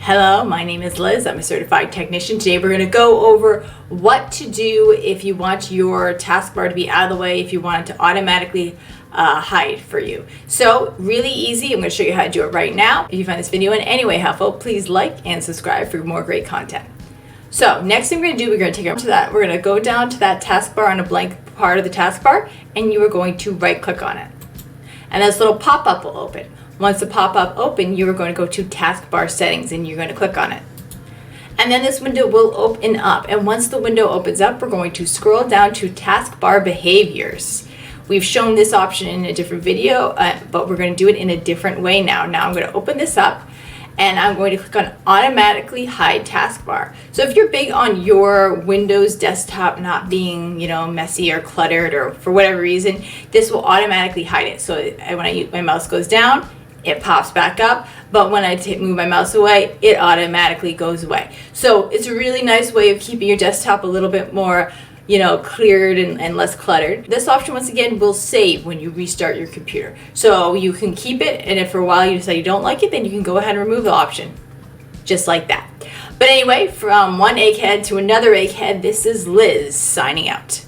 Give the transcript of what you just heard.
Hello, my name is Liz. I'm a certified technician. Today we're going to go over what to do if you want your taskbar to be out of the way, if you want it to automatically hide for you. So really easy. I'm going to show you how to do it right now. If you find this video in any way helpful, please like and subscribe for more great content. So next thing we're going to do, we're going to take it to that. We're going to go down to that taskbar on a blank part of the taskbar, and you are going to right click on it. And this little pop-up will open. Once the pop-up opens, you are going to go to taskbar settings and you're going to click on it. And then this window will open up. And once the window opens up, we're going to scroll down to taskbar behaviors. We've shown this option in a different video, but we're going to do it in a different way now. Now I'm going to open this up and I'm going to click on automatically hide taskbar. So if you're big on your Windows desktop not being, messy or cluttered or for whatever reason, this will automatically hide it. So when my mouse goes down, it pops back up, but when I move my mouse away, it automatically goes away. So it's a really nice way of keeping your desktop a little bit more, cleared and less cluttered. This option, once again, will save when you restart your computer. So you can keep it, and if for a while you decide you don't like it, then you can go ahead and remove the option, just like that. But anyway, from one egghead to another egghead, this is Liz signing out.